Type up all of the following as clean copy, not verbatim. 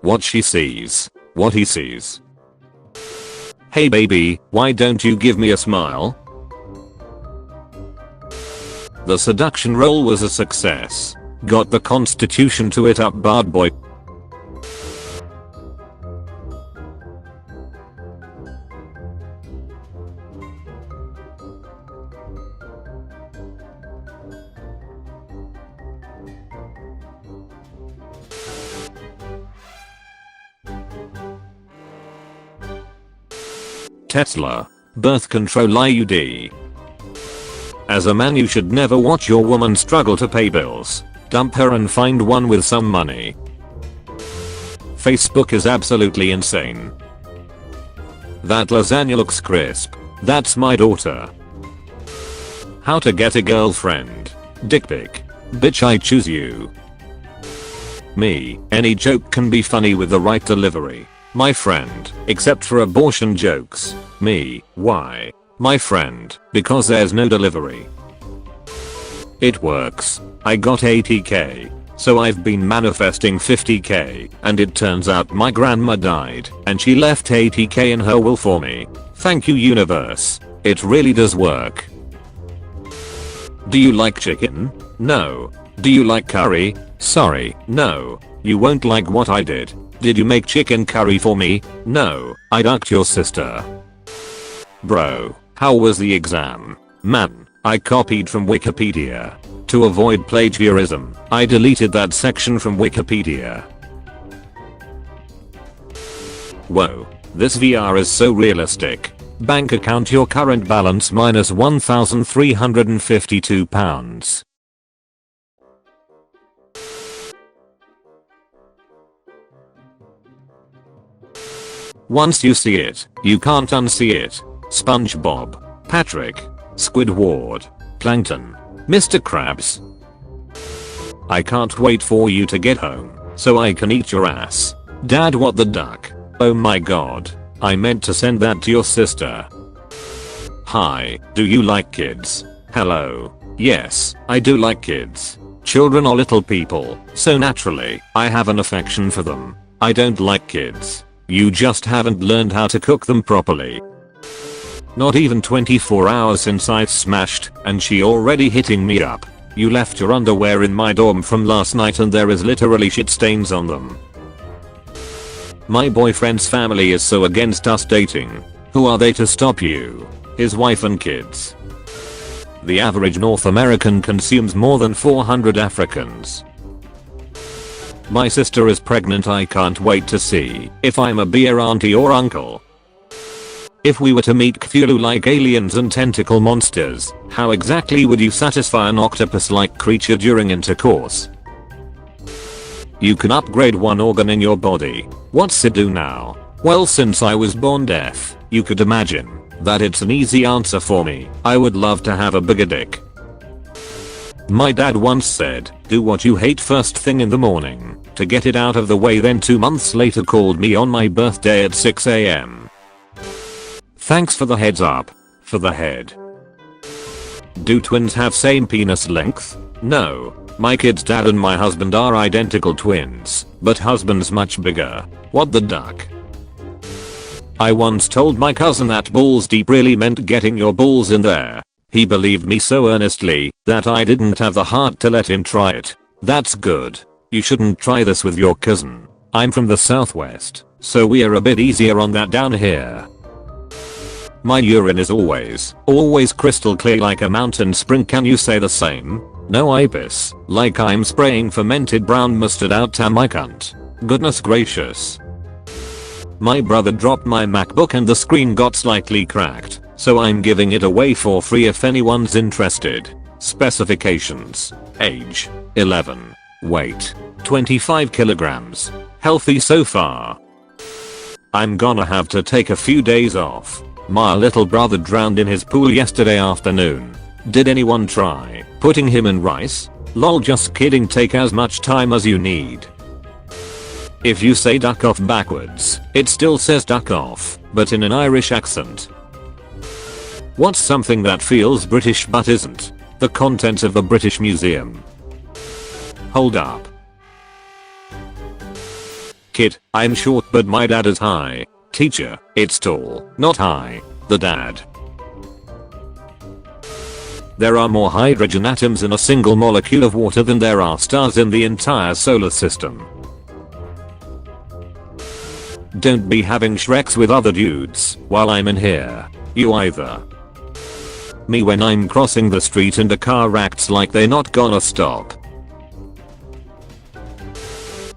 What she sees. What he sees. Hey baby, why don't you give me a smile? The seduction roll was a success. Got the constitution to it up bad boy. Tesla. Birth control IUD. As a man you should never watch your woman struggle to pay bills. Dump her and find one with some money. Facebook is absolutely insane. That lasagna looks crisp. That's my daughter. How to get a girlfriend. Dick pic. Bitch, I choose you. Me. Any joke can be funny with the right delivery. My friend. Except for abortion jokes. Me. Why? My friend. Because there's no delivery. It works. I got 80k. So I've been manifesting 50k. And it turns out my grandma died. And she left 80k in her will for me. Thank you universe. It really does work. Do you like chicken? No. Do you like curry? Sorry, no. You won't like what I did. Did you make chicken curry for me? No. I ducked your sister. Bro, how was the exam? Man, I copied from Wikipedia. To avoid plagiarism, I deleted that section from Wikipedia. Whoa, this VR is so realistic. Bank account your current balance minus £1,352. Once you see it, you can't unsee it. SpongeBob, Patrick, Squidward, Plankton, Mr. Krabs. I can't wait for you to get home, so I can eat your ass. Dad, what the duck? Oh my god, I meant to send that to your sister. Hi, do you like kids? Hello. Yes, I do like kids. Children are little people, so naturally, I have an affection for them. I don't like kids. You just haven't learned how to cook them properly. Not even 24 hours since I've smashed, and she already hitting me up. You left your underwear in my dorm from last night and there is literally shit stains on them. My boyfriend's family is so against us dating. Who are they to stop you? His wife and kids. The average North American consumes more than 400 Africans. My sister is pregnant. I can't wait to see if I'm a beer auntie or uncle. If we were to meet Cthulhu-like aliens and tentacle monsters, how exactly would you satisfy an octopus-like creature during intercourse? You can upgrade one organ in your body. What's it do now? Well, since I was born deaf, you could imagine that it's an easy answer for me. I would love to have a bigger dick. My dad once said, do what you hate first thing in the morning, to get it out of the way, then 2 months later called me on my birthday at 6 AM. Thanks for the heads up. For the head. Do twins have same penis length? No. My kid's dad and my husband are identical twins, but husband's much bigger. What the duck? I once told my cousin that balls deep really meant getting your balls in there. He believed me so earnestly that I didn't have the heart to let him try it. That's good. You shouldn't try this with your cousin. I'm from the southwest, so we are a bit easier on that down here. My urine is always crystal clear like a mountain spring. Can you say the same? No ibis, like I'm spraying fermented brown mustard out to my cunt. Goodness gracious. My brother dropped my MacBook and the screen got slightly cracked, so I'm giving it away for free if anyone's interested. Specifications: age 11, weight 25 kilograms, healthy so far. I'm gonna have to take a few days off. My little brother drowned in his pool yesterday afternoon. Did anyone try putting him in rice? Lol, just kidding, take as much time as you need. If you say duck off backwards, it still says duck off, but in an Irish accent. What's something that feels British but isn't? The contents of the British Museum. Hold up. Kid, I'm short but my dad is high. Teacher, it's tall, not high. The dad. There are more hydrogen atoms in a single molecule of water than there are stars in the entire solar system. Don't be having Shreks with other dudes while I'm in here. You either. Me when I'm crossing the street and a car acts like they're not gonna stop.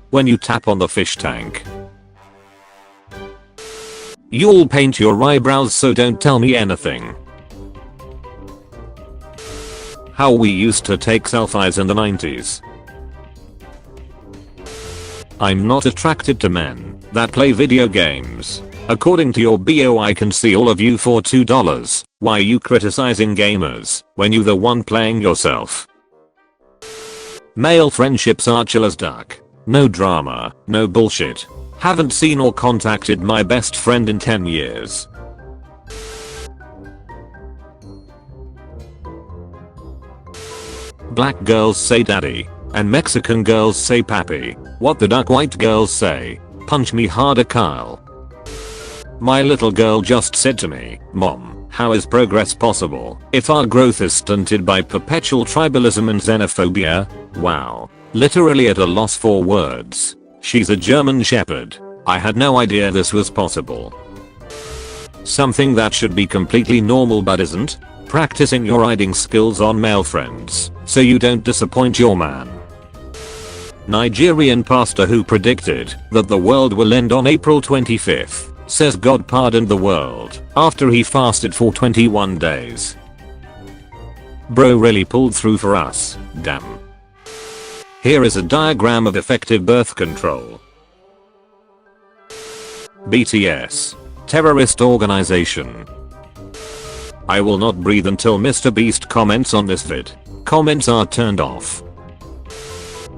When you tap on the fish tank. You'll paint your eyebrows, so don't tell me anything. How we used to take selfies in the 90s. I'm not attracted to men that play video games. According to your bio, I can see all of you for $2. Why are you criticizing gamers when you the one playing yourself? Male friendships are chill as duck. No drama, no bullshit. Haven't seen or contacted my best friend in 10 years. Black girls say daddy, and Mexican girls say papi. What the duck white girls say? Punch me harder, Kyle. My little girl just said to me, Mom, how is progress possible if our growth is stunted by perpetual tribalism and xenophobia? Wow. Literally at a loss for words. She's a German Shepherd. I had no idea this was possible. Something that should be completely normal but isn't. Practicing your riding skills on male friends so you don't disappoint your man. Nigerian pastor who predicted that the world will end on April 25th says God pardoned the world after he fasted for 21 days. Bro really pulled through for us, damn. Here is a diagram of effective birth control. BTS. Terrorist organization. I will not breathe until Mr. Beast comments on this vid. Comments are turned off.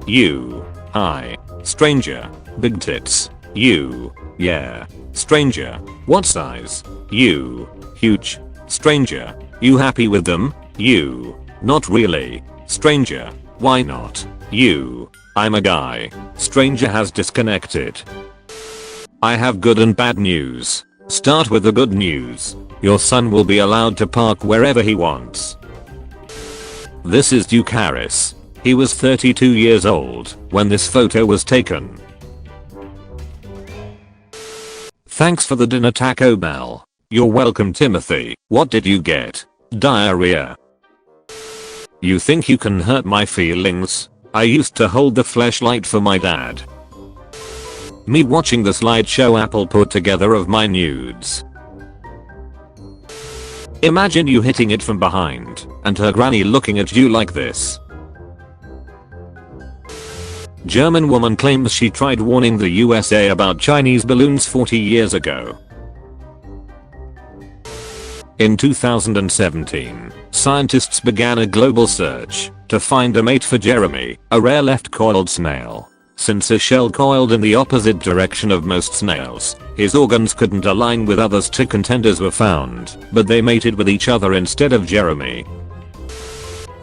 You. Hi. Stranger. Big tits. You. Yeah. Stranger. What size? You. Huge. Stranger. You happy with them? You. Not really. Stranger. Why not? You. I'm a guy. Stranger has disconnected. I have good and bad news. Start with the good news. Your son will be allowed to park wherever he wants. This is Duke Harris. He was 32 years old when this photo was taken. Thanks for the dinner, Taco Bell. You're welcome, Timothy. What did you get? Diarrhea. You think you can hurt my feelings? I used to hold the fleshlight for my dad. Me watching the slideshow Apple put together of my nudes. Imagine you hitting it from behind and her granny looking at you like this. German woman claims she tried warning the USA about Chinese balloons 40 years ago. In 2017, scientists began a global search to find a mate for Jeremy, a rare left-coiled snail. Since his shell coiled in the opposite direction of most snails, his organs couldn't align with others. Two contenders were found, but they mated with each other instead of Jeremy.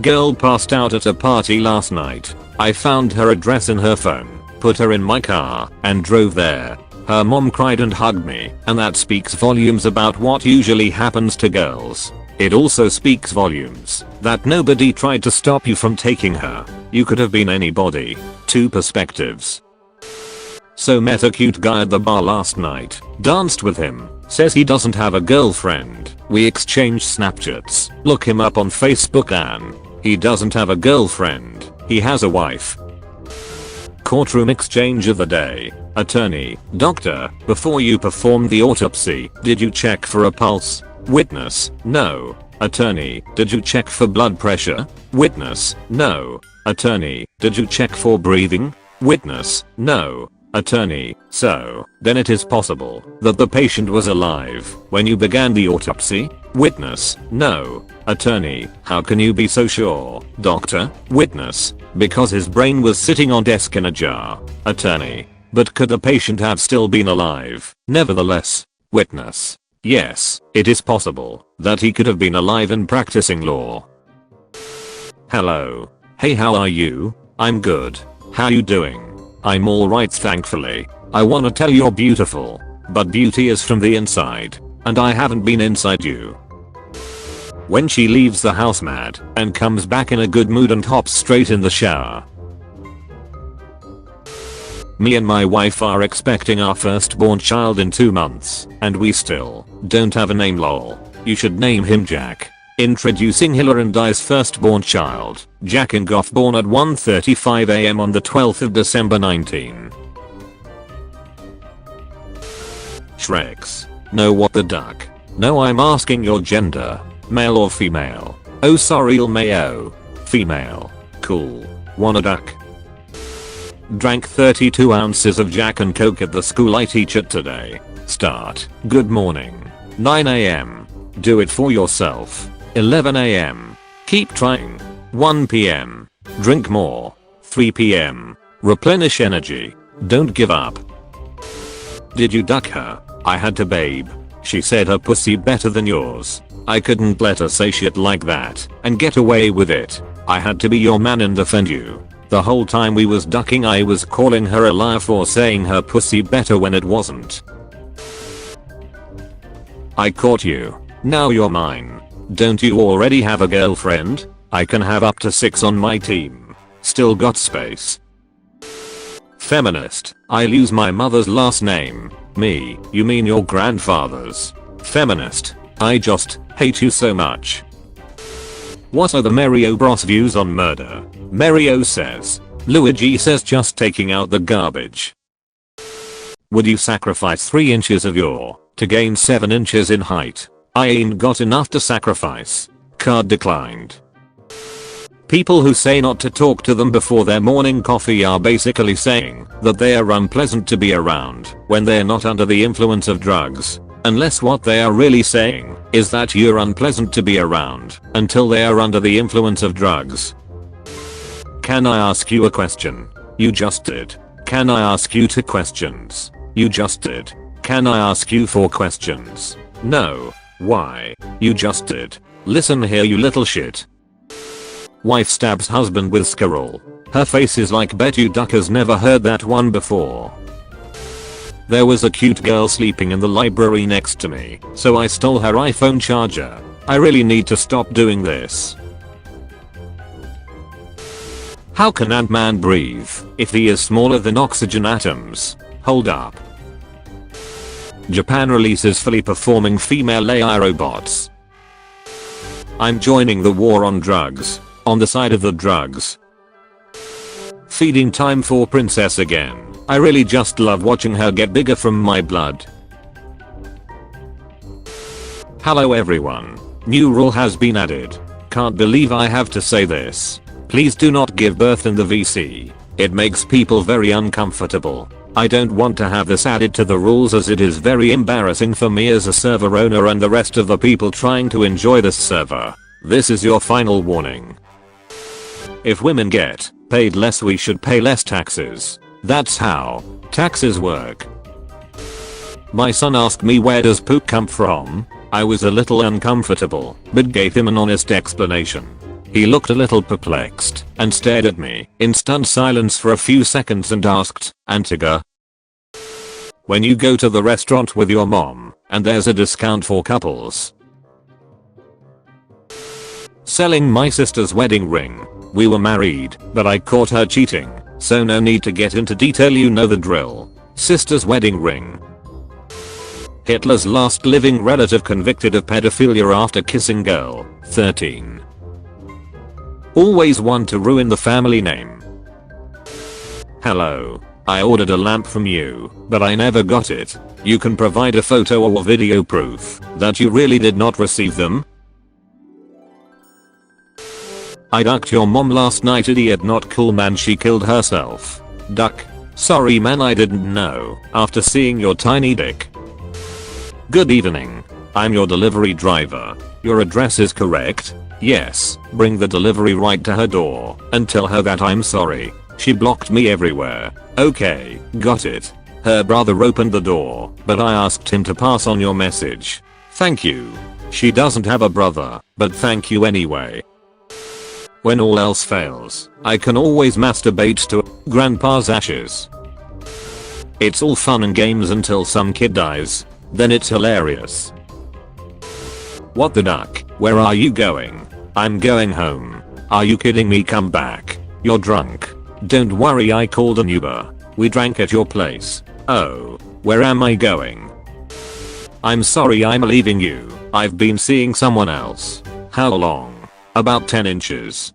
Girl passed out at a party last night. I found her address in her phone, put her in my car, and drove there. Her mom cried and hugged me, and that speaks volumes about what usually happens to girls. It also speaks volumes that nobody tried to stop you from taking her. You could have been anybody. Two perspectives. So met a cute guy at the bar last night, danced with him, says he doesn't have a girlfriend. We exchanged Snapchats. Look him up on Facebook and he doesn't have a girlfriend. He has a wife. Courtroom exchange of the day. Attorney, doctor, before you performed the autopsy, did you check for a pulse? Witness, no. Attorney, did you check for blood pressure? Witness, no. Attorney, did you check for breathing? Witness, no. Attorney, so then it is possible that the patient was alive when you began the autopsy? Witness, no. Attorney, how can you be so sure, doctor? Witness, because his brain was sitting on desk in a jar. Attorney, but could the patient have still been alive? Nevertheless. Witness, yes, it is possible that he could have been alive and practicing law. Hello. Hey, how are you? I'm good. How you doing? I'm alright, thankfully. I wanna tell you're beautiful, but beauty is from the inside, and I haven't been inside you. When she leaves the house mad and comes back in a good mood and hops straight in the shower. Me and my wife are expecting our firstborn child in 2 months, and we still don't have a name lol. You should name him Jack. Introducing Hiller and I's firstborn child, Jack Ingoff, born at 1:35 am on the 12th of December 19. Shreks. No, what the duck? No, I'm asking your gender. Male or female? Oh sorry, Mayo. Female. Cool. Wanna duck? Drank 32 ounces of Jack and Coke at the school I teach at today. Start. Good morning. 9 am. Do it for yourself. 11 am. Keep trying. 1 pm. Drink more. 3 pm. Replenish energy. Don't give up. Did you duck her? I had to, babe. She said her pussy better than yours. I couldn't let her say shit like that and get away with it. I had to be your man and defend you. The whole time we was ducking I was calling her a liar for saying her pussy better when it wasn't. I caught you. Now you're mine. Don't you already have a girlfriend? I can have up to 6 on my team. Still got space. Feminist. I'll use my mother's last name. Me, you mean your grandfather's. Feminist. I just hate you so much. What are the Mario Bros views on murder? Mario says. Luigi says just taking out the garbage. Would you sacrifice 3 inches of your to gain 7 inches in height? I ain't got enough to sacrifice. Card declined. People who say not to talk to them before their morning coffee are basically saying that they are unpleasant to be around when they're not under the influence of drugs. Unless what they are really saying is that you're unpleasant to be around until they are under the influence of drugs. Can I ask you a question? You just did. Can I ask you 2 questions? You just did. Can I ask you 4 questions? No. Why? You just did. Listen here, you little shit. Wife stabs husband with squirrel. Her face is like bet you duck has never heard that one before. There was a cute girl sleeping in the library next to me, so I stole her iPhone charger. I really need to stop doing this. How can Ant-Man breathe if he is smaller than oxygen atoms? Hold up. Japan releases fully performing female AI robots. I'm joining the war on drugs. On the side of the drugs. Feeding time for princess again. I really just love watching her get bigger from my blood. Hello everyone. New rule has been added. Can't believe I have to say this. Please do not give birth in the VC. It makes people very uncomfortable. I don't want to have this added to the rules as it is very embarrassing for me as a server owner and the rest of the people trying to enjoy this server. This is your final warning. If women get paid less, we should pay less taxes. That's how taxes work. My son asked me where does poop come from? I was a little uncomfortable, but gave him an honest explanation. He looked a little perplexed and stared at me in stunned silence for a few seconds and asked, Antigua, when you go to the restaurant with your mom and there's a discount for couples. Selling my sister's wedding ring. We were married, but I caught her cheating, so no need to get into detail, you know the drill. Sister's wedding ring. Hitler's last living relative convicted of pedophilia after kissing girl, 13. Always want to ruin the family name. Hello. I ordered a lamp from you, but I never got it. You can provide a photo or video proof that you really did not receive them? I ducked your mom last night, idiot. Not cool, man. She killed herself. Duck. Sorry man, I didn't know after seeing your tiny dick. Good evening. I'm your delivery driver. Your address is correct? Yes. Bring the delivery right to her door and tell her that I'm sorry. She blocked me everywhere. Okay, got it. Her brother opened the door, but I asked him to pass on your message. Thank you. She doesn't have a brother, but thank you anyway. When all else fails, I can always masturbate to grandpa's ashes. It's all fun and games until some kid dies. Then it's hilarious. What the duck? Where are you going? I'm going home. Are you kidding me? Come back. You're drunk. Don't worry, I called an Uber. We drank at your place. Oh, where am I going? I'm sorry, I'm leaving you. I've been seeing someone else. How long? About 10 inches.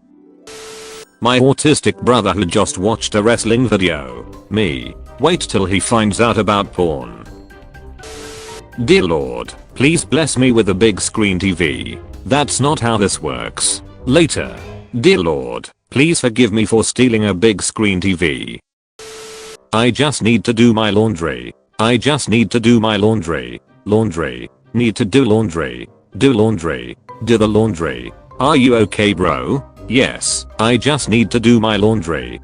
My autistic brother who just watched a wrestling video. Me. Wait till he finds out about porn. Dear Lord, please bless me with a big screen TV. That's not how this works. Later. Dear Lord, please forgive me for stealing a big screen TV. I just need to do my laundry. I just need to do my laundry. Laundry. Need to do laundry. Do laundry. Do the laundry. Are you okay, bro? Yes, I just need to do my laundry.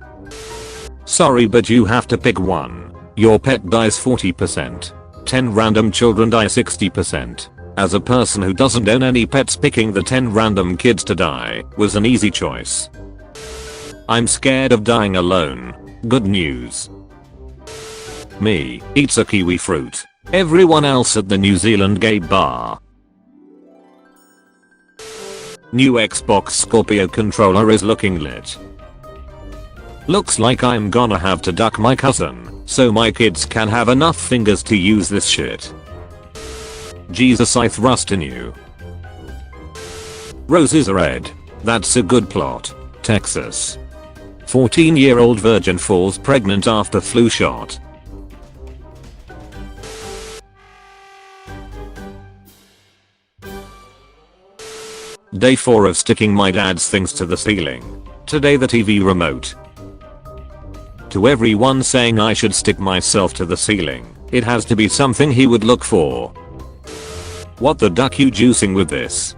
Sorry, but you have to pick one. Your pet dies 40%. 10 random children die 60%. As a person who doesn't own any pets, picking the 10 random kids to die was an easy choice. I'm scared of dying alone. Good news. Me eats a kiwi fruit. Everyone else at the New Zealand gay bar. New Xbox Scorpio controller is looking lit. Looks like I'm gonna have to duck my cousin so my kids can have enough fingers to use this shit. Jesus, I thrust in you. Roses are red. That's a good plot. Texas. 14-year-old virgin falls pregnant after flu shot. Day 4 of sticking my dad's things to the ceiling. Today the TV remote. To everyone saying I should stick myself to the ceiling, it has to be something he would look for. What the duck you juicing with this?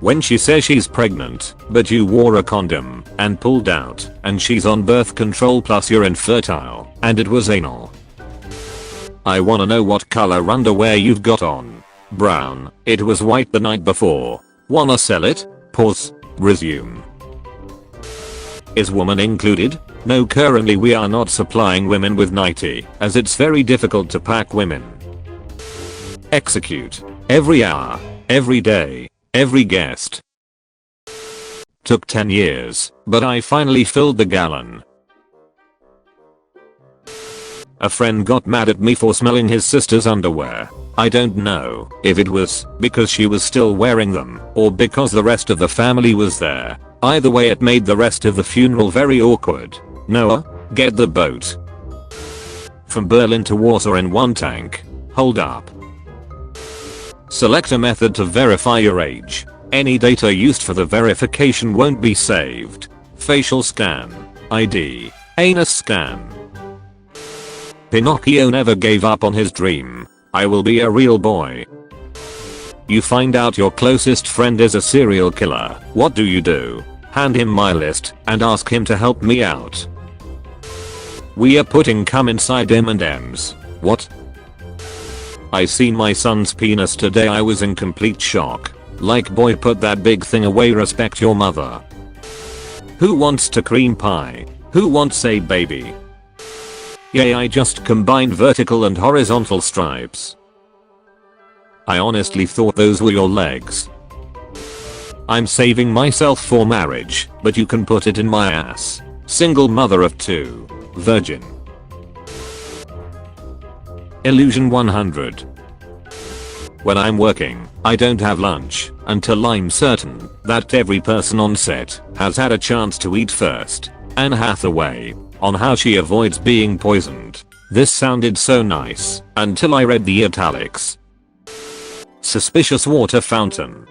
When she says she's pregnant, but you wore a condom and pulled out, and she's on birth control plus you're infertile, and it was anal. I wanna know what color underwear you've got on. Brown. It was white the night before. Wanna sell it? Pause. Resume. Is woman included? No, currently we are not supplying women with nightie, as it's very difficult to pack women. Execute. Every hour. Every day. Every guest. Took 10 years, but I finally filled the gallon. A friend got mad at me for smelling his sister's underwear. I don't know if it was because she was still wearing them or because the rest of the family was there. Either way, it made the rest of the funeral very awkward. Noah, get the boat. From Berlin to Warsaw in one tank. Hold up. Select a method to verify your age. Any data used for the verification won't be saved. Facial scan. ID. Anus scan. Pinocchio never gave up on his dream. I will be a real boy. You find out your closest friend is a serial killer. What do? Hand him my list and ask him to help me out. We are putting cum inside M&Ms. What? I seen my son's penis today. I was in complete shock. Like, boy, put that big thing away, respect your mother. Who wants to cream pie? Who wants a baby? Yay, I just combined vertical and horizontal stripes. I honestly thought those were your legs. I'm saving myself for marriage, but you can put it in my ass. Single mother of 2. Virgin. Illusion 100. When I'm working, I don't have lunch until I'm certain that every person on set has had a chance to eat first. Anne Hathaway, on how she avoids being poisoned. This sounded so nice until I read the italics. Suspicious water fountain.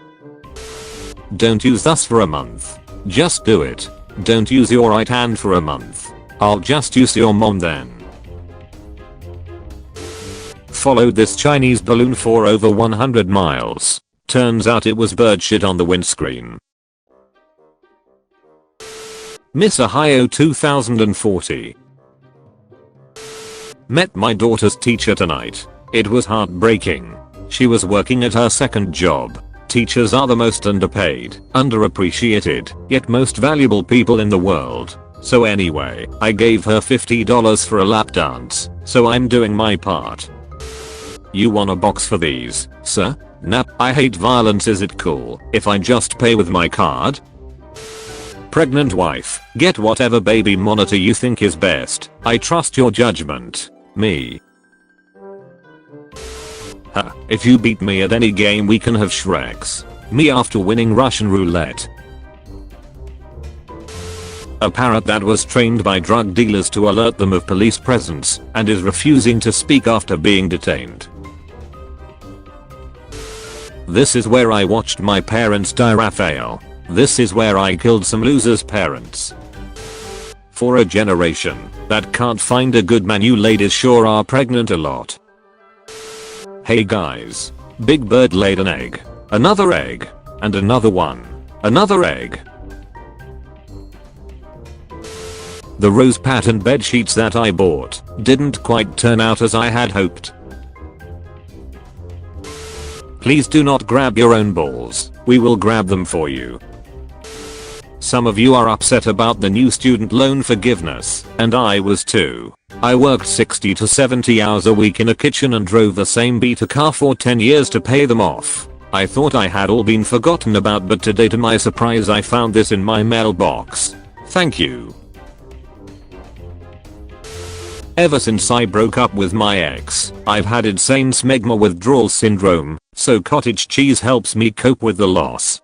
Don't use this for a month. Just do it. Don't use your right hand for a month. I'll just use your mom then. Followed this Chinese balloon for over 100 miles. Turns out it was bird shit on the windscreen. Miss Ohio 2040. Met my daughter's teacher tonight. It was heartbreaking. She was working at her second job. Teachers are the most underpaid, underappreciated, yet most valuable people in the world. So anyway, I gave her $50 for a lap dance, so I'm doing my part. You want a box for these, sir? Nah, I hate violence. Is it cool if I just pay with my card? Pregnant wife, get whatever baby monitor you think is best. I trust your judgment. Me. If you beat me at any game we can have Shreks. Me after winning Russian roulette. A parrot that was trained by drug dealers to alert them of police presence and is refusing to speak after being detained. This is where I watched my parents die. Raphael. This is where I killed some losers' parents. For a generation that can't find a good man, you ladies sure are pregnant a lot. Hey guys. Big Bird laid an egg. Another egg. And another one. Another egg. The rose pattern bed sheets that I bought didn't quite turn out as I had hoped. Please do not grab your own balls. We will grab them for you. Some of you are upset about the new student loan forgiveness, and I was too. I worked 60 to 70 hours a week in a kitchen and drove the same beat car for 10 years to pay them off. I thought I had all been forgotten about, but today to my surprise I found this in my mailbox. Thank you. Ever since I broke up with my ex, I've had insane smegma withdrawal syndrome, so cottage cheese helps me cope with the loss.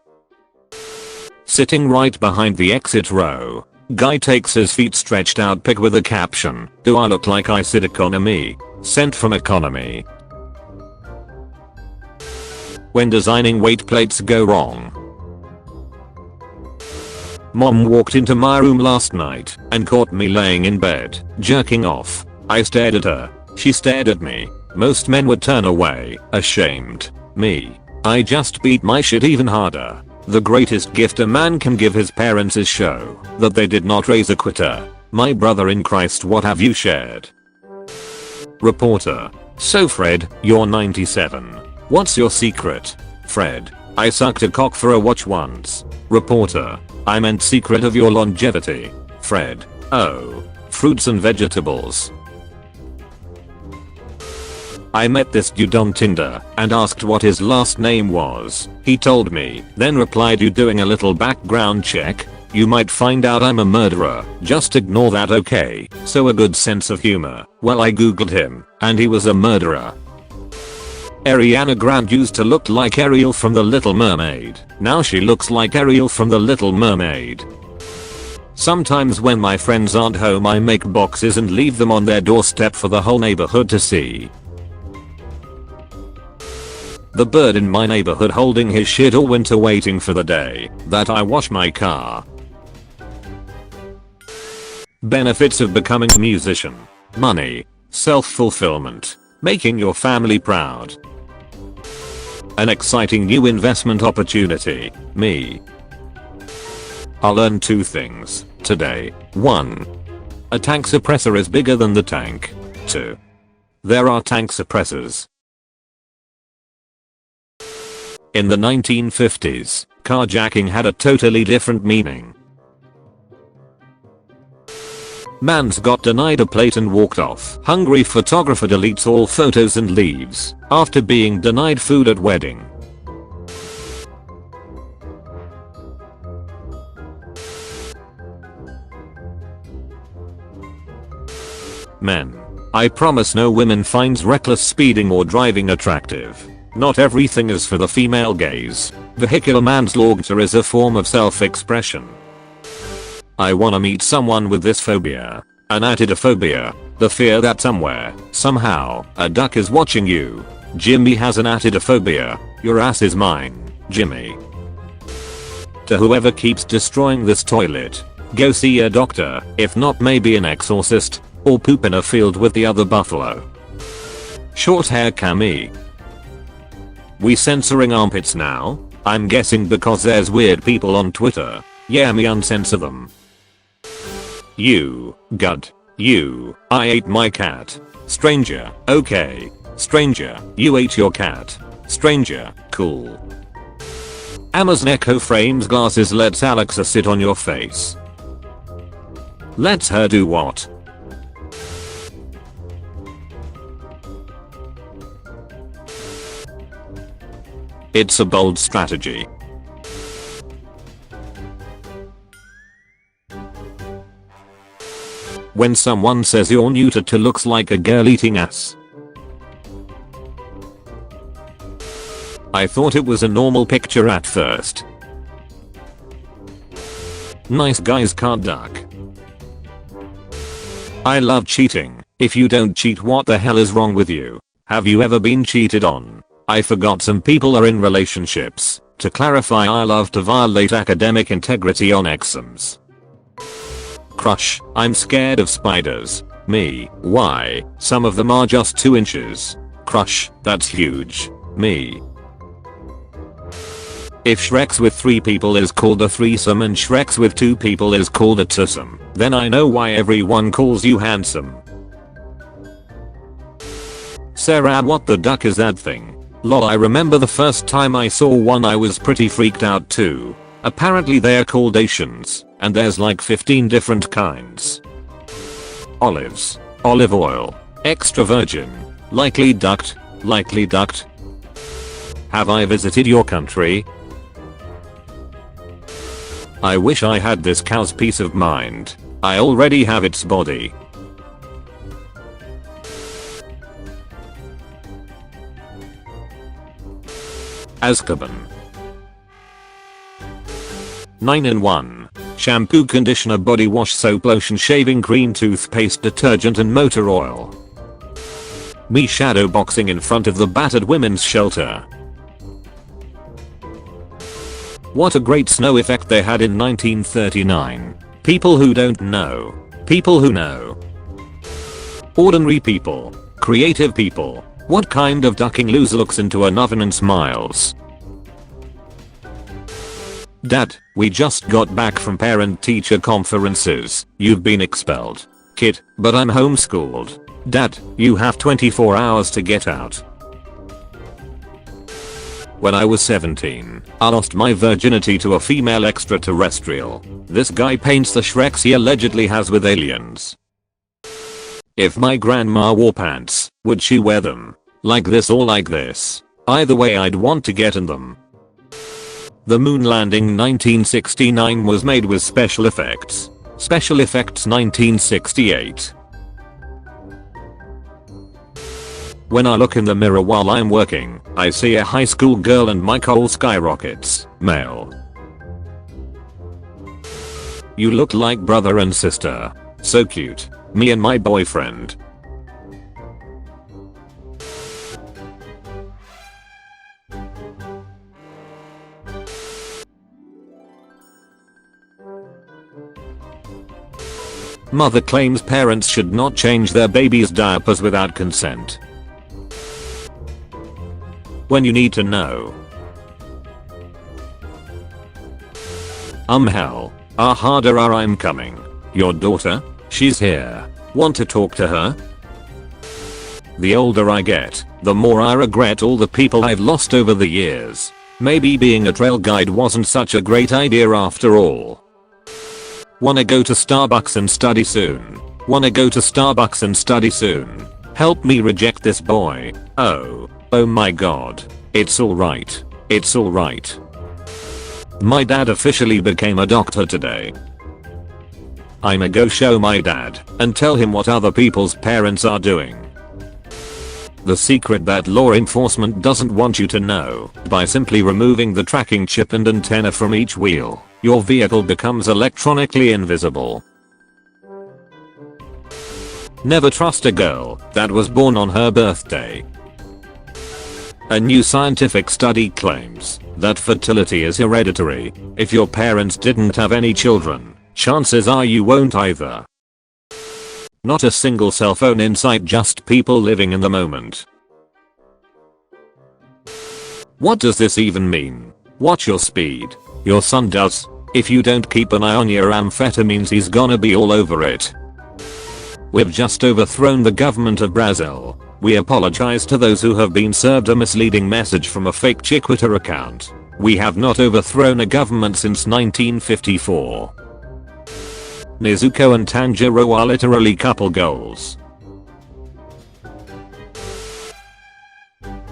Sitting right behind the exit row, guy takes his feet stretched out pic with a caption, "Do I look like I said economy? Sent from economy." When designing weight plates go wrong. Mom walked into my room last night and caught me laying in bed, jerking off. I stared at her. She stared at me. Most men would turn away, ashamed. Me. I just beat my shit even harder. The greatest gift a man can give his parents is show that they did not raise a quitter. My brother in Christ, what have you shared? Reporter. So Fred, you're 97. What's your secret? Fred. I sucked a cock for a watch once. Reporter. I meant secret of your longevity. Fred. Oh. Fruits and vegetables. I met this dude on Tinder and asked what his last name was. He told me, then replied, "You doing a little background check? You might find out I'm a murderer. Just ignore that, okay?" So a good sense of humor. Well, I googled him and he was a murderer. Ariana Grande used to look like Ariel from The Little Mermaid. Now she looks like Ariel from The Little Mermaid. Sometimes when my friends aren't home I make boxes and leave them on their doorstep for the whole neighborhood to see. The bird in my neighborhood holding his shit all winter waiting for the day that I wash my car. Benefits of becoming a musician. Money. Self-fulfillment. Making your family proud. An exciting new investment opportunity. Me. I'll learn 2 things today. 1. A tank suppressor is bigger than the tank. 2. There are tank suppressors. In the 1950s, carjacking had a totally different meaning. Man's got denied a plate and walked off. Hungry photographer deletes all photos and leaves after being denied food at wedding. Men. I promise no women finds reckless speeding or driving attractive. Not everything is for the female gaze. Vehicular manslaughter is a form of self-expression. I wanna meet someone with this phobia. An atidophobia. The fear that somewhere, somehow, a duck is watching you. Jimmy has an atidophobia. Your ass is mine, Jimmy. To whoever keeps destroying this toilet, go see a doctor, if not maybe an exorcist, or poop in a field with the other buffalo. Short hair Camille. We censoring armpits now? I'm guessing because there's weird people on Twitter. Yeah, me uncensor them. You, God. You, I ate my cat. Stranger, okay. Stranger, you ate your cat. Stranger, cool. Amazon Echo frames glasses lets Alexa sit on your face. Lets her do what? It's a bold strategy. When someone says you're neutered to looks like a girl eating ass. I thought it was a normal picture at first. Nice guys can't duck. I love cheating. If you don't cheat, what the hell is wrong with you? Have you ever been cheated on? I forgot some people are in relationships. To clarify, I love to violate academic integrity on exams. Crush, I'm scared of spiders. Me, why? Some of them are just 2 inches. Crush, that's huge. Me. If Shreks with 3 people is called a threesome and Shreks with 2 people is called a twosome, then I know why everyone calls you handsome. Sarah, what the duck is that thing? Lol, I remember the first time I saw one I was pretty freaked out too. Apparently they're called Asians, and there's like 15 different kinds. Olives. Olive oil. Extra virgin. Likely ducked. Likely ducked. Have I visited your country? I wish I had this cow's peace of mind. I already have its body. Azkaban. 9-in-1. Shampoo, conditioner, body wash, soap, lotion, shaving cream, toothpaste, detergent and motor oil. Me shadow boxing in front of the battered women's shelter. What a great snow effect they had in 1939. People who don't know. People who know. Ordinary people. Creative people. What kind of ducking loser looks into an oven and smiles? Dad, we just got back from parent-teacher conferences. You've been expelled. Kid, but I'm homeschooled. Dad, you have 24 hours to get out. When I was 17, I lost my virginity to a female extraterrestrial. This guy paints the Shreks he allegedly has with aliens. If my grandma wore pants, would she wear them? Like this or like this? Either way I'd want to get in them. The moon landing 1969 was made with special effects. Special effects 1968. When I look in the mirror while I'm working, I see a high school girl and my coal skyrockets. Male. You look like brother and sister. So cute. Me and my boyfriend. Mother claims parents should not change their baby's diapers without consent. When you need to know. Hell. Harder, I'm coming. Your daughter? She's here. Want to talk to her? The older I get, the more I regret all the people I've lost over the years. Maybe being a trail guide wasn't such a great idea after all. Wanna go to Starbucks and study soon. Wanna go to Starbucks and study soon. Help me reject this boy. Oh my god. It's alright. It's alright. My dad officially became a doctor today. I'ma go show my dad and tell him what other people's parents are doing. The secret that law enforcement doesn't want you to know: by simply removing the tracking chip and antenna from each wheel, your vehicle becomes electronically invisible. Never trust a girl that was born on her birthday. A new scientific study claims that fertility is hereditary. If your parents didn't have any children, chances are you won't either. Not a single cell phone in sight, just people living in the moment. What does this even mean? Watch your speed. Your son does. If you don't keep an eye on your amphetamines, he's gonna be all over it. We've just overthrown the government of Brazil. We apologize to those who have been served a misleading message from a fake Twitter account. We have not overthrown a government since 1954. Nezuko and Tanjiro are literally couple goals.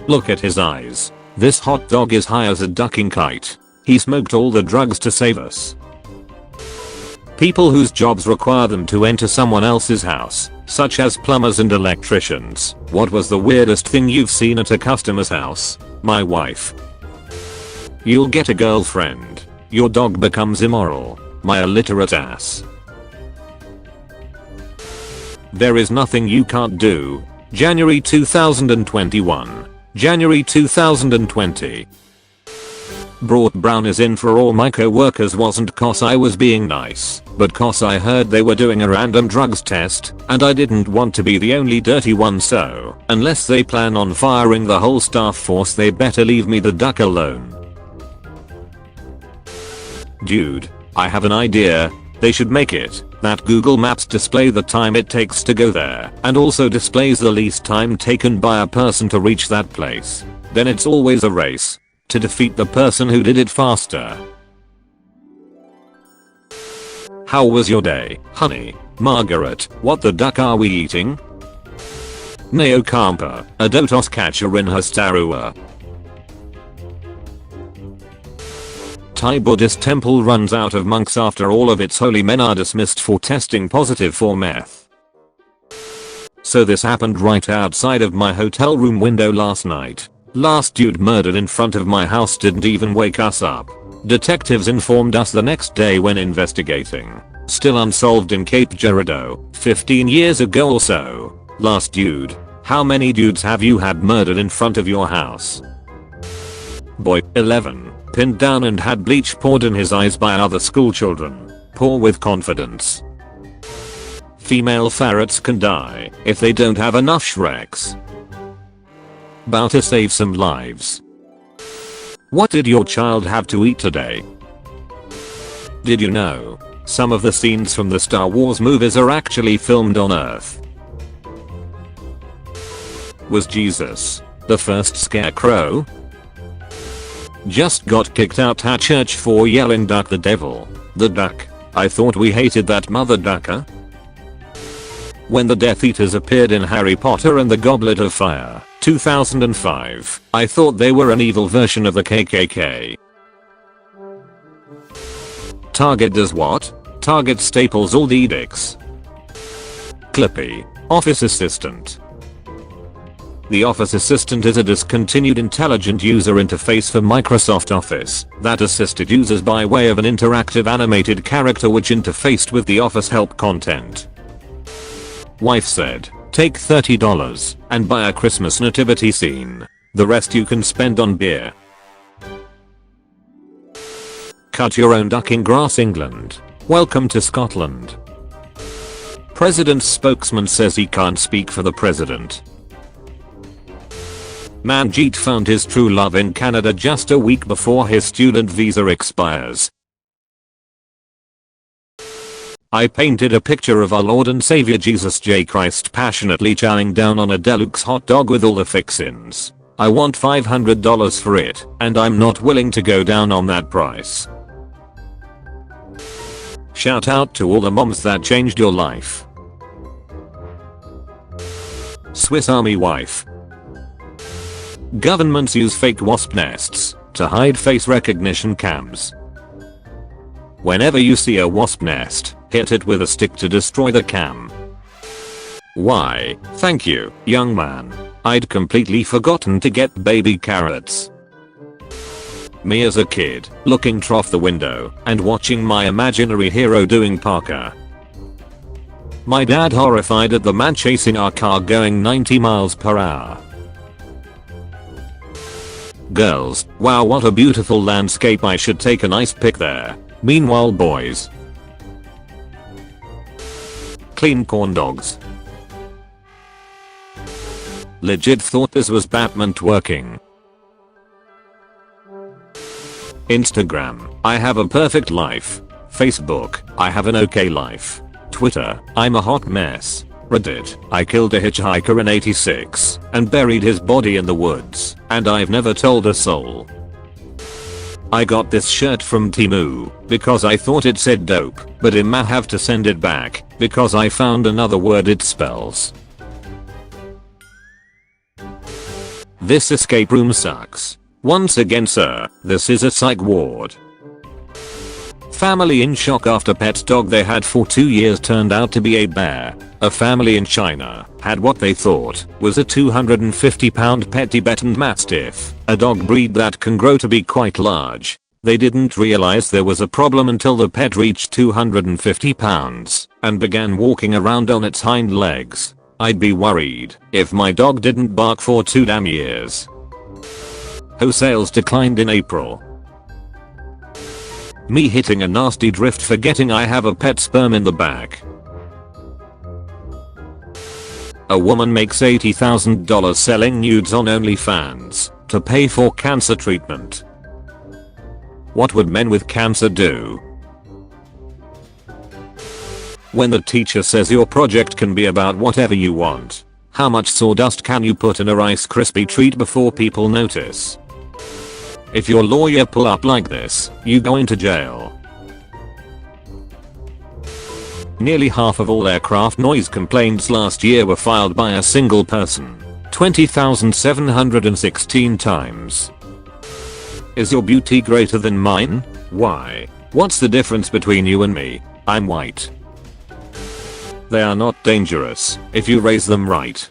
Look at his eyes. This hot dog is high as a ducking kite. He smoked all the drugs to save us. People whose jobs require them to enter someone else's house, such as plumbers and electricians. What was the weirdest thing you've seen at a customer's house? My wife. You'll get a girlfriend. Your dog becomes immoral. My illiterate ass. There is nothing you can't do. January 2021. January 2020. Brought brownies in for all my co-workers wasn't cause I was being nice, but cause I heard they were doing a random drugs test, and I didn't want to be the only dirty one, so unless they plan on firing the whole staff force they better leave me the duck alone. Dude, I have an idea. They should make it that Google Maps display the time it takes to go there and also displays the least time taken by a person to reach that place. Then it's always a race to defeat the person who did it faster. How was your day, honey? Margaret, what the duck are we eating? Neokampa, a Dotos catcher in Hastarua. Thai Buddhist temple runs out of monks after all of its holy men are dismissed for testing positive for meth. So this happened right outside of my hotel room window last night. Last dude murdered in front of my house didn't even wake us up. Detectives informed us the next day when investigating. Still unsolved in Cape Girardeau, 15 years ago or so. Last dude. How many dudes have you had murdered in front of your house? Boy, 11. Pinned down and had bleach poured in his eyes by other schoolchildren. Pour with confidence. Female ferrets can die if they don't have enough Shreks. About to save some lives. What did your child have to eat today? Did you know some of the scenes from the Star Wars movies are actually filmed on Earth? Was Jesus the first scarecrow? Just got kicked out at church for yelling duck the devil. The duck. I thought we hated that mother ducker. When the Death Eaters appeared in Harry Potter and the Goblet of Fire, 2005, I thought they were an evil version of the KKK. Target does what? Target staples all the edicts. Clippy. Office Assistant. The Office Assistant is a discontinued intelligent user interface for Microsoft Office that assisted users by way of an interactive animated character which interfaced with the Office help content. Wife said, take $30 and buy a Christmas nativity scene. The rest you can spend on beer. Cut your own ducking grass, England. Welcome to Scotland. President's spokesman says he can't speak for the president. Manjeet found his true love in Canada just a week before his student visa expires. I painted a picture of our Lord and Savior Jesus J. Christ passionately chowing down on a deluxe hot dog with all the fixins. I want $500 for it, and I'm not willing to go down on that price. Shout out to all the moms that changed your life. Swiss Army wife. Governments use fake wasp nests to hide face recognition cams. Whenever you see a wasp nest, hit it with a stick to destroy the cam. Why, thank you, young man. I'd completely forgotten to get baby carrots. Me as a kid, looking trough the window and watching my imaginary hero doing parkour. My dad horrified at the man chasing our car going 90 miles per hour. Girls, wow, what a beautiful landscape, I should take a nice pic there. Meanwhile boys. Clean corn dogs. Legit thought this was Batman twerking. Instagram, I have a perfect life. Facebook, I have an okay life. Twitter, I'm a hot mess. Reddit, I killed a hitchhiker in '86 and buried his body in the woods, and I've never told a soul. I got this shirt from Temu because I thought it said dope, but I might have to send it back because I found another word it spells. This escape room sucks. Once again sir, this is a psych ward. Family in shock after pet dog they had for 2 years turned out to be a bear. A family in China had what they thought was a 250-pound pet Tibetan Mastiff, a dog breed that can grow to be quite large. They didn't realize there was a problem until the pet reached 250 pounds and began walking around on its hind legs. I'd be worried if my dog didn't bark for 2 damn years. Hoe sales declined in April. Me hitting a nasty drift forgetting I have a pet sperm in the back. A woman makes $80,000 selling nudes on OnlyFans to pay for cancer treatment. What would men with cancer do? When the teacher says your project can be about whatever you want, how much sawdust can you put in a Rice Krispie treat before people notice? If your lawyer pull up like this, you go into jail. Nearly half of all aircraft noise complaints last year were filed by a single person. 20,716 times. Is your beauty greater than mine? Why? What's the difference between you and me? I'm white. They are not dangerous if you raise them right.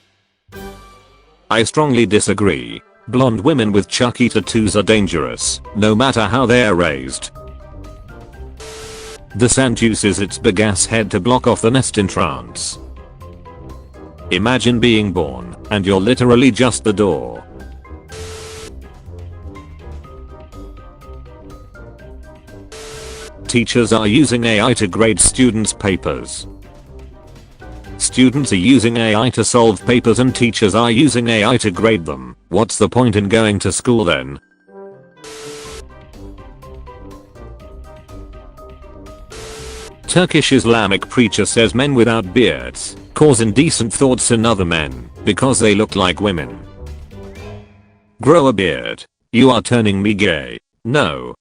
I strongly disagree. Blonde women with Chucky tattoos are dangerous, no matter how they are raised. The sand uses its big ass head to block off the nest entrance. Imagine being born, and you're literally just the door. Teachers are using AI to grade students' papers. Students are using AI to solve papers and teachers are using AI to grade them. What's the point in going to school then? Turkish Islamic preacher says men without beards cause indecent thoughts in other men because they look like women. Grow a beard. You are turning me gay. No.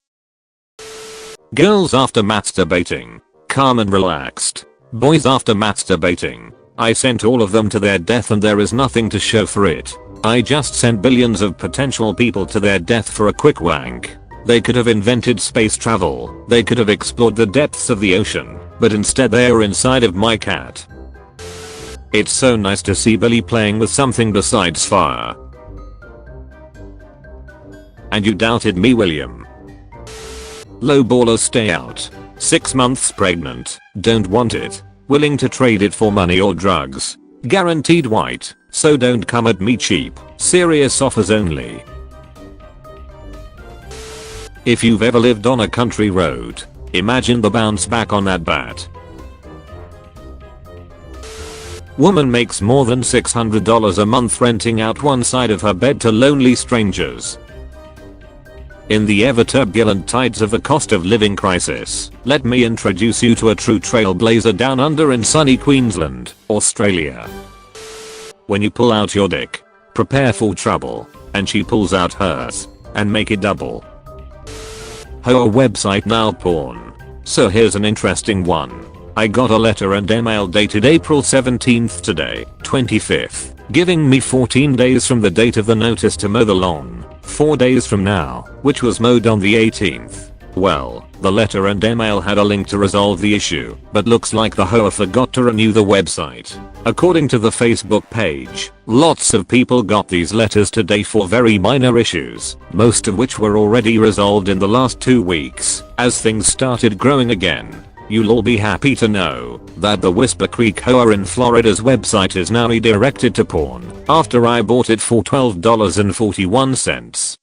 Girls after masturbating. Calm and relaxed. Boys after masturbating. I sent all of them to their death and there is nothing to show for it. I just sent billions of potential people to their death for a quick wank. They could have invented space travel. They could have explored the depths of the ocean. But instead they are inside of my cat. It's so nice to see Billy playing with something besides fire. And you doubted me, William. Low ballers stay out. 6 months pregnant. Don't want it. Willing to trade it for money or drugs. Guaranteed white. So don't come at me cheap. Serious offers only. If you've ever lived on a country road, imagine the bounce back on that bat. Woman makes more than $600 a month renting out one side of her bed to lonely strangers. In the ever turbulent tides of the cost of living crisis, let me introduce you to a true trailblazer down under in sunny Queensland, Australia. When you pull out your dick, prepare for trouble, and she pulls out hers, and make it double. Her website now porn. So here's an interesting one. I got a letter and email dated April 17th today, 25th, giving me 14 days from the date of the notice to mow the lawn, 4 days from now, which was mowed on the 18th. Well, the letter and email had a link to resolve the issue, but looks like the hoe forgot to renew the website. According to the Facebook page, lots of people got these letters today for very minor issues, most of which were already resolved in the last 2 weeks, as things started growing again. You'll all be happy to know that the Whisper Creek Hoa in Florida's website is now redirected to porn after I bought it for $12.41.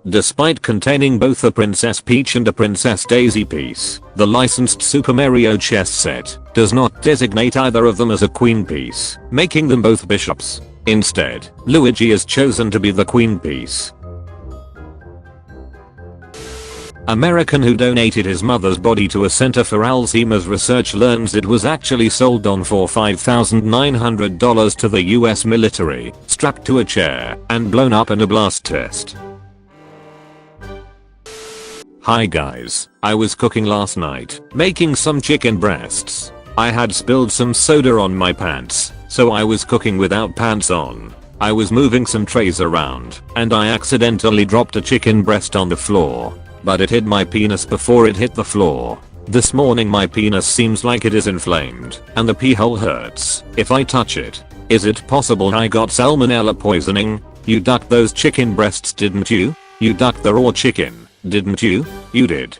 Despite containing both a Princess Peach and a Princess Daisy piece, the licensed Super Mario chess set does not designate either of them as a queen piece, making them both bishops. Instead, Luigi is chosen to be the queen piece. American who donated his mother's body to a center for Alzheimer's research learns it was actually sold on for $5,900 to the US military, strapped to a chair, and blown up in a blast test. Hi guys, I was cooking last night, making some chicken breasts. I had spilled some soda on my pants, so I was cooking without pants on. I was moving some trays around, and I accidentally dropped a chicken breast on the floor. But it hit my penis before it hit the floor. This morning my penis seems like it is inflamed, and the pee hole hurts if I touch it. Is it possible I got salmonella poisoning? You ducked those chicken breasts, didn't you? You ducked the raw chicken, didn't you? You did.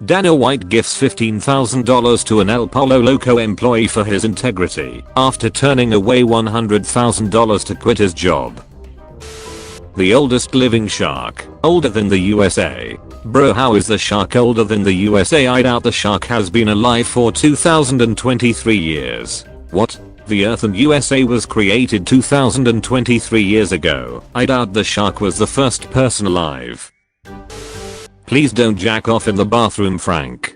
Dana White gives $15,000 to an El Pollo Loco employee for his integrity after turning away $100,000 to quit his job. The oldest living shark, older than the USA. Bro, how is the shark older than the USA? I doubt the shark has been alive for 2023 years. What? The Earth and USA was created 2023 years ago. I doubt the shark was the first person alive. Please don't jack off in the bathroom, Frank.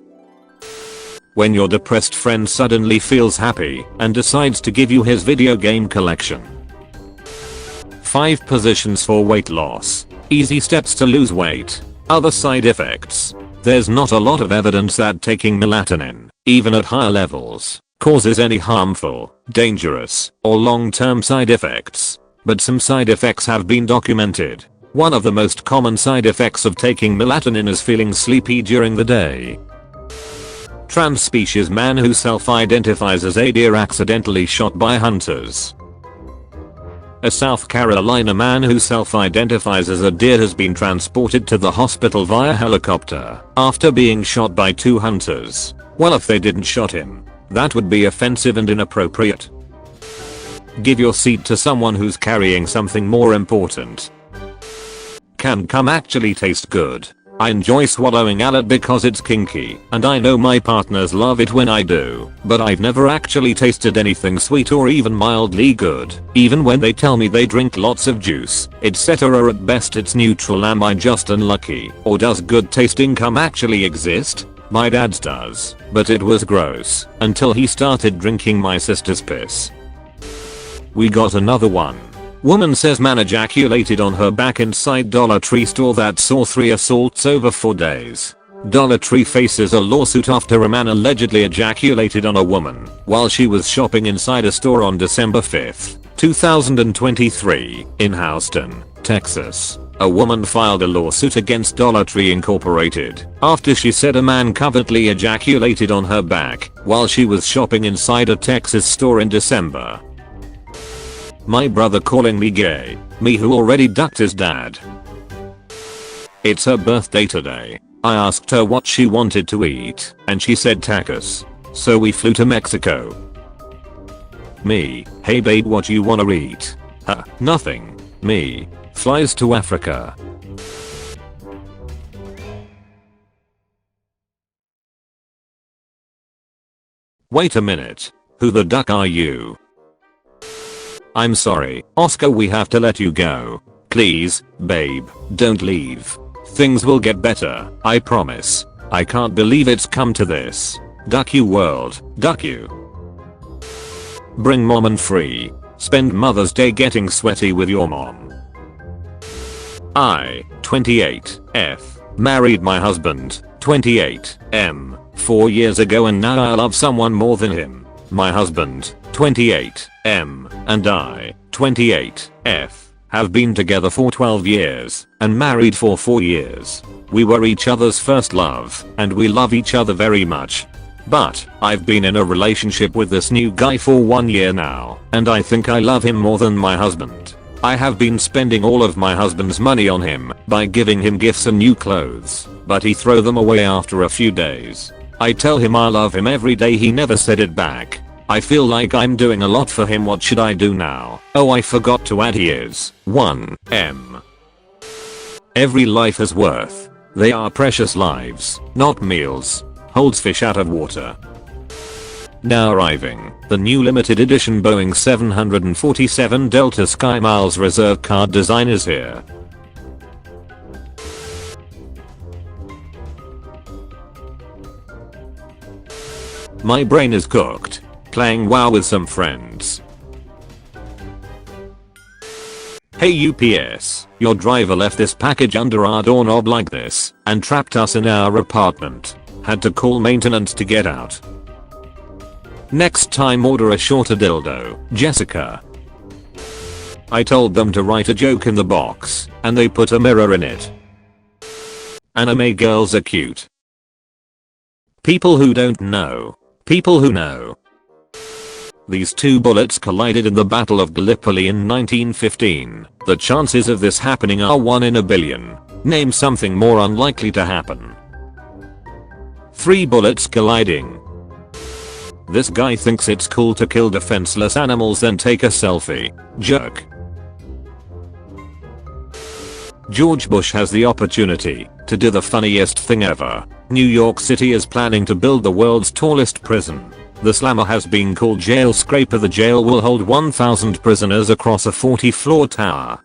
When your depressed friend suddenly feels happy and decides to give you his video game collection. 5 positions for weight loss. Easy steps to lose weight. Other side effects. There's not a lot of evidence that taking melatonin, even at higher levels, causes any harmful, dangerous, or long-term side effects. But some side effects have been documented. One of the most common side effects of taking melatonin is feeling sleepy during the day. Trans-species man who self-identifies as a deer accidentally shot by hunters. A South Carolina man who self-identifies as a deer has been transported to the hospital via helicopter after being shot by 2 hunters. Well, if they didn't shot him, that would be offensive and inappropriate. Give your seat to someone who's carrying something more important. Can cum actually taste good? I enjoy swallowing alert because it's kinky, and I know my partners love it when I do, but I've never actually tasted anything sweet or even mildly good, even when they tell me they drink lots of juice, etc. At best it's neutral. Am I just unlucky, or does good tasting cum actually exist? My dad's does, but it was gross until he started drinking my sister's piss. We got another one. Woman says man ejaculated on her back inside Dollar Tree store that saw 3 assaults over 4 days. Dollar Tree faces a lawsuit after a man allegedly ejaculated on a woman while she was shopping inside a store on December 5, 2023, in Houston, Texas. A woman filed a lawsuit against Dollar Tree Incorporated after she said a man covertly ejaculated on her back while she was shopping inside a Texas store in December. My brother calling me gay, me who already ducked his dad. It's her birthday today. I asked her what she wanted to eat, and she said tacos. So we flew to Mexico. Me, hey babe, what you wanna eat? Nothing. Me, flies to Africa. Wait a minute. Who the duck are you? I'm sorry, Oscar, we have to let you go. Please, babe, don't leave. Things will get better, I promise. I can't believe it's come to this. Duck you world, duck you. Bring mom and free. Spend Mother's Day getting sweaty with your mom. I, 28, F, married my husband, 28, M, 4 years ago, and now I love someone more than him. My husband, 28, M, and I, 28, F, have been together for 12 years and married for 4 years. We were each other's first love and we love each other very much. But I've been in a relationship with this new guy for 1 year now, and I think I love him more than my husband. I have been spending all of my husband's money on him by giving him gifts and new clothes, but he throw them away after a few days. I tell him I love him every day, he never said it back. I feel like I'm doing a lot for him. What should I do now? Oh, I forgot to add, he is 1 M. Every life has worth. They are precious lives, not meals. Holds fish out of water. Now arriving, the new limited edition Boeing 747 Delta Sky Miles Reserve card design is here. My brain is cooked. Playing WoW with some friends. Hey UPS, your driver left this package under our doorknob like this and trapped us in our apartment. Had to call maintenance to get out. Next time order a shorter dildo, Jessica. I told them to write a joke in the box and they put a mirror in it. Anime girls are cute. People who don't know. People who know. These two bullets collided in the Battle of Gallipoli in 1915. The chances of this happening are 1 in a billion. Name something more unlikely to happen. 3 bullets colliding. This guy thinks it's cool to kill defenseless animals then take a selfie. Jerk. George Bush has the opportunity to do the funniest thing ever. New York City is planning to build the world's tallest prison. The slammer has been called Jail Scraper. The jail will hold 1,000 prisoners across a 40-floor tower.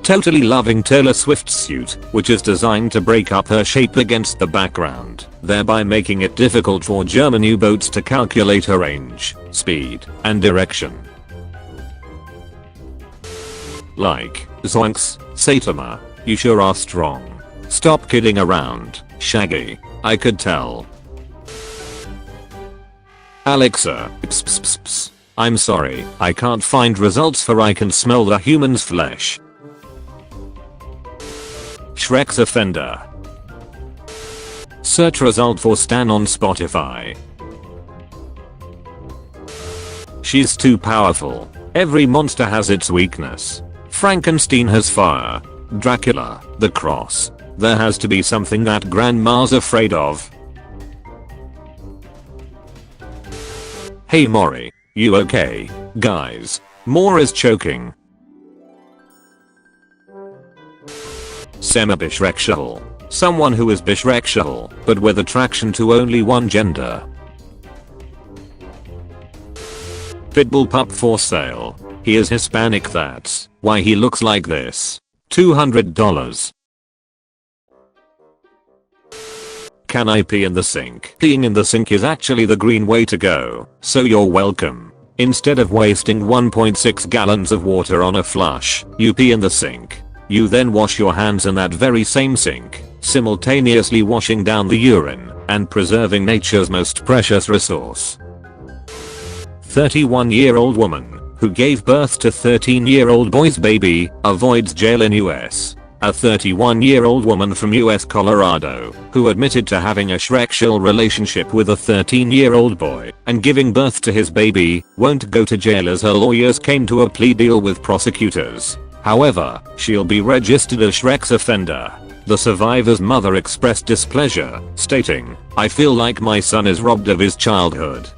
Totally loving Taylor Swift's suit, which is designed to break up her shape against the background, thereby making it difficult for German U-boats to calculate her range, speed, and direction. Like, zoinks, Saitama, you sure are strong. Stop kidding around, Shaggy. I could tell. Alexa, pss. I'm sorry, I can't find results for I can smell the human's flesh. Shrek's offender. Search result for Stan on Spotify. She's too powerful. Every monster has its weakness. Frankenstein has fire. Dracula, the cross. There has to be something that grandma's afraid of. Hey Maury, you okay? Guys, Moore is choking. Semi-bisexual. Someone who is bisexual, but with attraction to only one gender. Pitbull pup for sale. He is Hispanic, that's why he looks like this. $200. Can I pee in the sink? Peeing in the sink is actually the green way to go, so you're welcome. Instead of wasting 1.6 gallons of water on a flush, you pee in the sink. You then wash your hands in that very same sink, simultaneously washing down the urine and preserving nature's most precious resource. 31-year-old woman who gave birth to 13-year-old boy's baby avoids jail in US. A 31-year-old woman from US Colorado who admitted to having a sexual relationship with a 13-year-old boy and giving birth to his baby won't go to jail as her lawyers came to a plea deal with prosecutors. However, she'll be registered as Shrek's offender. The survivor's mother expressed displeasure, stating, "I feel like my son is robbed of his childhood.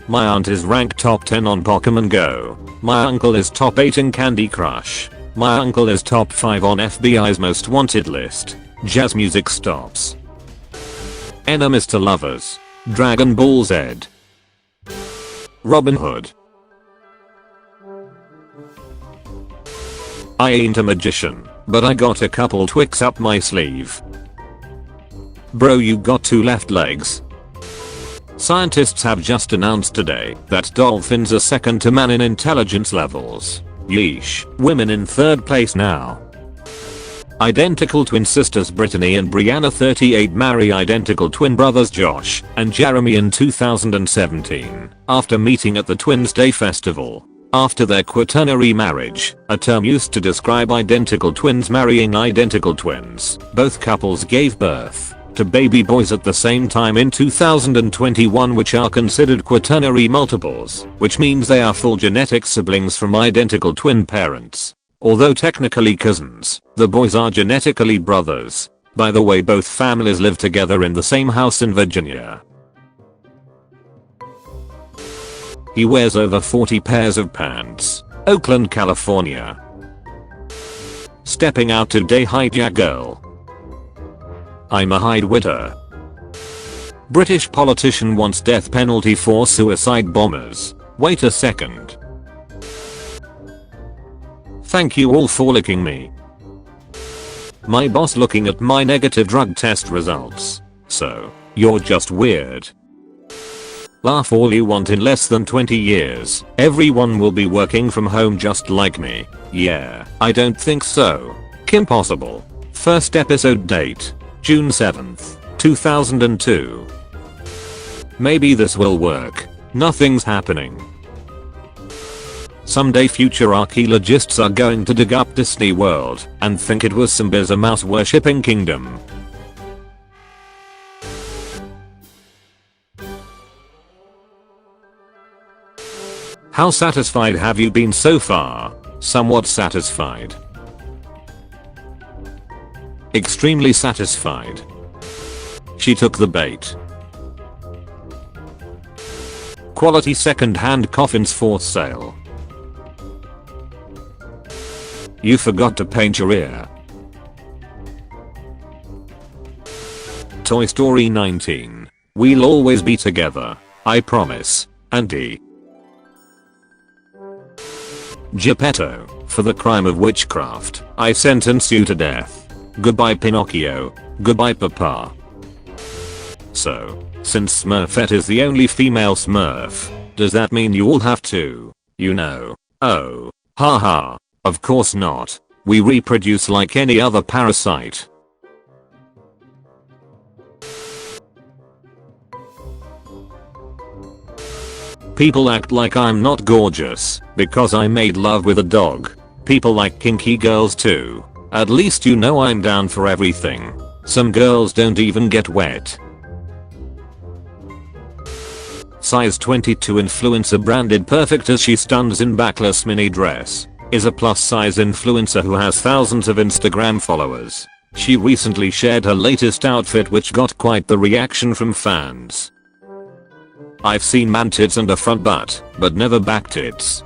My aunt is ranked top 10 on Pokemon Go. My uncle is top 8 in Candy Crush. My uncle is top 5 on FBI's most wanted list." Jazz music stops. Enemies to lovers. Dragon Ball Z. Robin Hood. I ain't a magician, but I got a couple tricks up my sleeve. Bro, you got 2 left legs. Scientists have just announced today that dolphins are second to man in intelligence levels. Yeesh, women in 3rd place now. Identical twin sisters Brittany and Brianna 38 marry identical twin brothers Josh and Jeremy in 2017 after meeting at the Twins Day Festival. After their quaternary marriage, a term used to describe identical twins marrying identical twins, both couples gave birth to baby boys at the same time in 2021, which are considered quaternary multiples, which means they are full genetic siblings from identical twin parents. Although technically cousins, the boys are genetically brothers. By the way, both families live together in the same house in Virginia. He wears over 40 pairs of pants. Oakland, California. Stepping out today, hijack girl. I'm a hidewitter. British politician wants death penalty for suicide bombers. Wait a second. Thank you all for licking me. My boss looking at my negative drug test results. So, You're just weird. Laugh all you want. In less than 20 years, everyone will be working from home just like me. Yeah, I don't think so. Kim Possible. First episode date, June 7th, 2002. Maybe this will work. Nothing's happening. Someday future archaeologists are going to dig up Disney World and think it was Simba's a mouse worshipping kingdom. How satisfied have you been so far? Somewhat satisfied. Extremely satisfied. She took the bait. Quality second-hand coffins for sale. You forgot to paint your ear. Toy Story 19. We'll always be together. I promise. Auntie. Geppetto. For the crime of witchcraft, I sentence you to death. Goodbye Pinocchio. Goodbye Papa. So, since Smurfette is the only female Smurf, does that mean you all have to, you know? Oh. Haha. Of course not. We reproduce like any other parasite. People act like I'm not gorgeous because I made love with a dog. People like kinky girls too. At least you know I'm down for everything. Some girls don't even get wet. Size 22 influencer branded perfect as she stuns in backless mini dress. Is a plus size influencer who has thousands of Instagram followers. She recently shared her latest outfit which got quite the reaction from fans. I've seen man tits and a front butt, but never back tits.